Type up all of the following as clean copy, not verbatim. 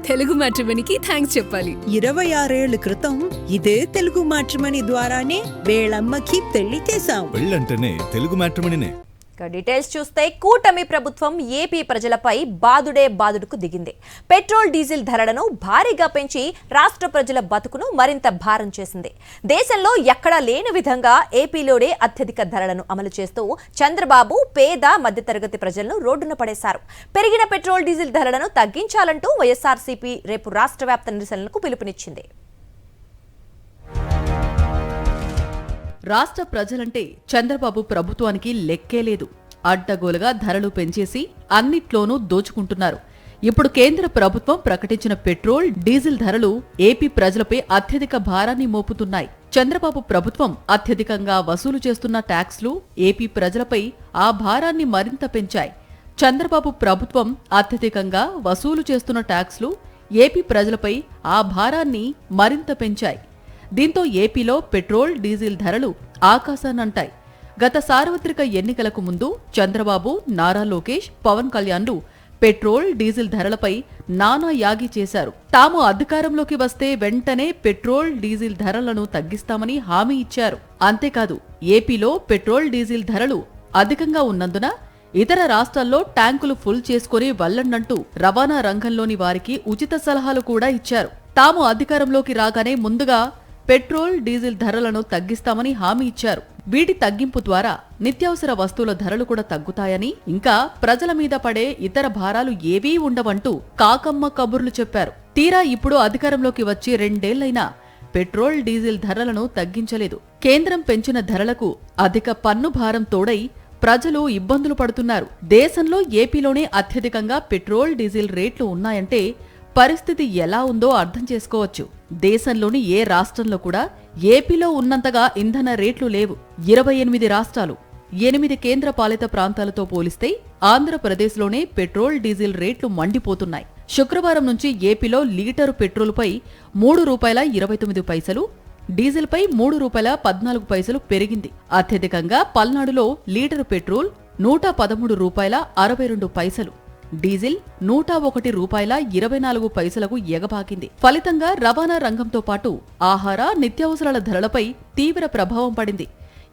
Telugu మ్యాట్రిమనీకి thanks చెప్పాలి. 26 ఏళ్ల క్రితం ఇదే తెలుగు మ్యాట్రిమనీ ద్వారానే వేళమ్మకి పెళ్లి చేశాం. పెళ్ళంటేనే తెలుగు మ్యాట్రిమనీనే. డీటెయిల్స్ చూస్తే కూటమి ప్రభుత్వం ఏపీ ప్రజలపై బాదుడుకు దిగింది. పెట్రోల్ డీజిల్ ధరలను భారీగా పెంచి రాష్ట్ర ప్రజల బతుకును మరింత భారం చేసింది. దేశంలో ఎక్కడా లేని విధంగా ఏపీలోనే అత్యధిక ధరలను అమలు చేస్తూ చంద్రబాబు పేద మధ్యతరగతి ప్రజలను రోడ్డున పడేశారు. పెరిగిన పెట్రోల్ డీజిల్ ధరలను తగ్గించాలంటూ వైఎస్ఆర్సీపీ రేపు రాష్ట్ర వ్యాప్త నిరసనలకు పిలుపునిచ్చింది. రాష్ట్ర ప్రజలంటే చంద్రబాబు ప్రభుత్వానికి లెక్కే లేదు. అడ్డగోలుగా ధరలు పెంచేసి అన్నిట్లోనూ దోచుకుంటున్నారు. ఇప్పుడు కేంద్ర ప్రభుత్వం ప్రకటించిన పెట్రోల్ డీజిల్ ధరలు ఏపీ ప్రజలపై అత్యధిక భారాన్ని మోపుతున్నాయి. చంద్రబాబు ప్రభుత్వం అత్యధికంగా వసూలు చేస్తున్న ట్యాక్స్లు ఏపీ ప్రజలపై ఆ భారాన్ని మరింత పెంచాయి. చంద్రబాబు ప్రభుత్వం అత్యధికంగా వసూలు చేస్తున్న ట్యాక్స్లు ఏపీ ప్రజలపై ఆ భారాన్ని మరింత పెంచాయి. దీంతో ఏపీలో పెట్రోల్ డీజిల్ ధరలు ఆకాశాన్నంటాయి. గత సార్వత్రిక ఎన్నికలకు ముందు చంద్రబాబు, నారా లోకేష్, పవన్ కళ్యాణ్లు పెట్రోల్ డీజిల్ ధరలపై నానా యాగి చేశారు. తాము అధికారంలోకి వస్తే వెంటనే పెట్రోల్ డీజిల్ ధరలను తగ్గిస్తామని హామీ ఇచ్చారు. అంతేకాదు ఏపీలో పెట్రోల్ డీజిల్ ధరలు అధికంగా ఉన్నందున ఇతర రాష్ట్రాల్లో ట్యాంకులు ఫుల్ చేసుకుని వెళ్లండంటూ రవాణా రంగంలోని వారికి ఉచిత సలహాలు కూడా ఇచ్చారు. తాము అధికారంలోకి రాగానే ముందుగా పెట్రోల్ డీజిల్ ధరలను తగ్గిస్తామని హామీ ఇచ్చారు. వీటి తగ్గింపు ద్వారా నిత్యావసర వస్తువుల ధరలు కూడా తగ్గుతాయని, ఇంకా ప్రజల మీద పడే ఇతర భారాలు ఏవీ ఉండవంటూ కాకమ్మ కబుర్లు చెప్పారు. తీరా ఇప్పుడు అధికారంలోకి వచ్చి 2 ఏళ్లైనా పెట్రోల్ డీజిల్ ధరలను తగ్గించలేదు. కేంద్రం పెంచిన ధరలకు అధిక పన్ను భారం తోడై ప్రజలు ఇబ్బందులు పడుతున్నారు. దేశంలో ఏపీలోనే అత్యధికంగా పెట్రోల్ డీజిల్ రేట్లు ఉన్నాయంటే పరిస్థితి ఎలా ఉందో అర్థం చేసుకోవచ్చు. దేశంలోని ఏ రాష్ట్రంలో కూడా ఏపీలో ఉన్నంతగా ఇంధన రేట్లు లేవు. 28 రాష్ట్రాలు, 8 కేంద్ర పాలిత ప్రాంతాలతో పోలిస్తే ఆంధ్రప్రదేశ్లోనే పెట్రోల్ డీజిల్ రేట్లు మండిపోతున్నాయి. శుక్రవారం నుంచి ఏపీలో లీటరు పెట్రోలుపై ₹3.29, డీజిల్పై ₹3.14 పెరిగింది. అత్యధికంగా పల్నాడులో లీటరు పెట్రోల్ ₹113.62, డీజిల్ ₹101.24 ఎగబాకింది. ఫలితంగా రవాణా రంగంతో పాటు ఆహార, నిత్యావసరాల ధరలపై తీవ్ర ప్రభావం పడింది.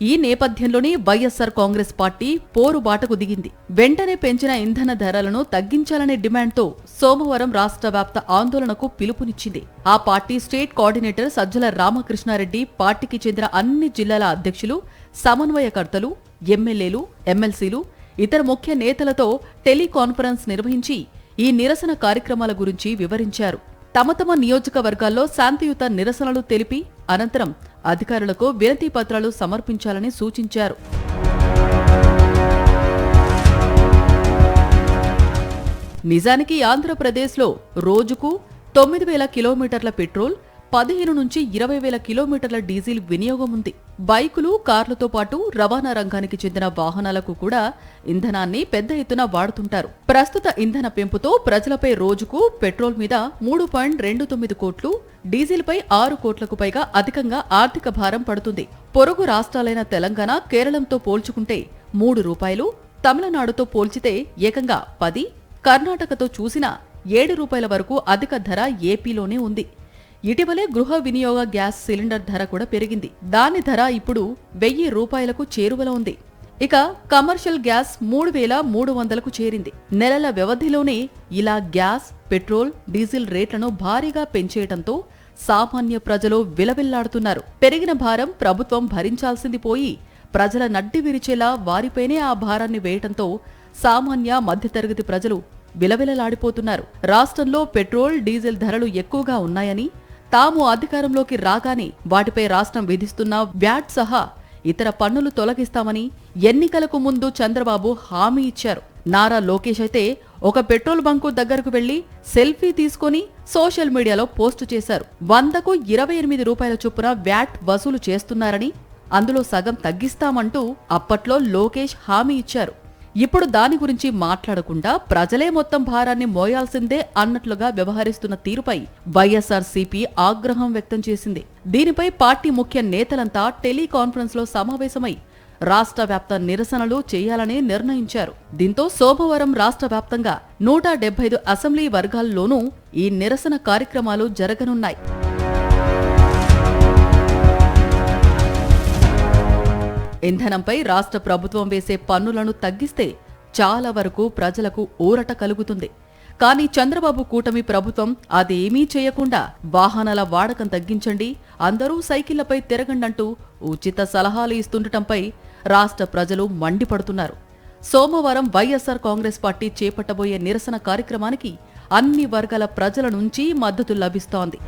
ఈ నేపథ్యంలోనే వైఎస్సార్ కాంగ్రెస్ పార్టీ పోరుబాటకు దిగింది. వెంటనే పెంచిన ఇంధన ధరలను తగ్గించాలనే డిమాండ్తో సోమవారం రాష్ట్ర వ్యాప్త ఆందోళనకు పిలుపునిచ్చింది. ఆ party state coordinator Sajjala Ramakrishna Reddy, పార్టీకి చెందిన అన్ని జిల్లాల అధ్యక్షులు, సమన్వయకర్తలు, ఎమ్మెల్యేలు, ఎమ్మెల్సీలు, ఇతర ముఖ్య నేతలతో టెలికాన్ఫరెన్స్ నిర్వహించి ఈ నిరసన కార్యక్రమాల గురించి వివరించారు. తమ నియోజకవర్గాల్లో శాంతియుత నిరసనలు తెలిపి అనంతరం అధికారులకు వినతి పత్రాలు సమర్పించాలని సూచించారు. నిజానికి ఆంధ్రప్రదేశ్లో రోజుకు 9,000 కిలోమీటర్ల పెట్రోల్, 15 నుంచి 20,000 కిలోమీటర్ల డీజిల్ వినియోగం ఉంది. బైకులు, కార్లతో పాటు రవాణా రంగానికి చెందిన వాహనాలకు కూడా ఇంధనాన్ని పెద్ద ఎత్తున వాడుతుంటారు. ప్రస్తుత ఇంధన పెంపుతో ప్రజలపై రోజుకు పెట్రోల్ మీద 3.29 కోట్లు, డీజిల్పై 6 కోట్లకు పైగా అధికంగా ఆర్థిక భారం పడుతుంది. పొరుగు రాష్ట్రాలైన తెలంగాణ, కేరళంతో పోల్చుకుంటే ₹3, తమిళనాడుతో పోల్చితే ఏకంగా 10, కర్ణాటకతో చూసినా ₹7 వరకు అధిక ధర ఏపీలోనే ఉంది. ఇటీవలే గృహ వినియోగ గ్యాస్ సిలిండర్ ధర కూడా పెరిగింది. దాని ధర ఇప్పుడు ₹1,000 చేరువలో ఉంది. ఇక కమర్షియల్ గ్యాస్ 3,300కు చేరింది. నెలల వ్యవధిలోనే ఇలా గ్యాస్, పెట్రోల్, డీజిల్ రేట్లను భారీగా పెంచేయటంతో సామాన్య ప్రజలు విలవిల్లాడుతున్నారు. పెరిగిన భారం ప్రభుత్వం భరించాల్సింది పోయి ప్రజల నడ్డి విరిచేలా వారిపైనే ఆ భారాన్ని వేయటంతో సామాన్య మధ్యతరగతి ప్రజలు విలవిలలాడిపోతున్నారు. రాష్ట్రంలో పెట్రోల్, డీజిల్ ధరలు ఎక్కువగా ఉన్నాయని, తాము అధికారంలోకి రాగానే వాటిపై రాష్ట్రం విధిస్తున్న వ్యాట్ సహా ఇతర పన్నులు తొలగిస్తామని ఎన్నికలకు ముందు చంద్రబాబు హామీ ఇచ్చారు. నారా లోకేష్ అయితే ఒక పెట్రోల్ బంకు దగ్గరకు వెళ్లి సెల్ఫీ తీసుకుని సోషల్ మీడియాలో పోస్టు చేశారు. 100కు ₹28 చొప్పున వ్యాట్ వసూలు చేస్తున్నారని, అందులో సగం తగ్గిస్తామంటూ అప్పట్లో లోకేష్ హామీ ఇచ్చారు. ఇప్పుడు దాని గురించి మాట్లాడకుండా ప్రజలే మొత్తం భారాన్ని మోయాల్సిందే అన్నట్లుగా వ్యవహరిస్తున్న తీరుపై వైఎస్ఆర్సీపీ ఆగ్రహం వ్యక్తం చేసింది. దీనిపై పార్టీ ముఖ్య నేతలంతా టెలికాన్ఫరెన్స్ లో సమావేశమై రాష్ట్ర వ్యాప్త నిరసనలు చేయాలని నిర్ణయించారు. దీంతో సోమవారం రాష్ట్ర వ్యాప్తంగా 175 అసెంబ్లీ వర్గాల్లోనూ ఈ నిరసన కార్యక్రమాలు జరగనున్నాయి. ఇంధనంపై రాష్ట్ర ప్రభుత్వం వేసే పన్నులను తగ్గిస్తే చాలా వరకు ప్రజలకు ఊరట కలుగుతుంది. కానీ చంద్రబాబు కూటమి ప్రభుత్వం అదేమీ చేయకుండా వాహనాల వాడకం తగ్గించండి, అందరూ సైకిళ్లపై తిరగండంటూ ఉచిత సలహాలు ఇస్తుండటంపై రాష్ట్ర ప్రజలు మండిపడుతున్నారు. సోమవారం వైఎస్సార్ కాంగ్రెస్ పార్టీ చేపట్టబోయే నిరసన కార్యక్రమానికి అన్ని వర్గాల ప్రజల నుంచి మద్దతు లభిస్తోంది.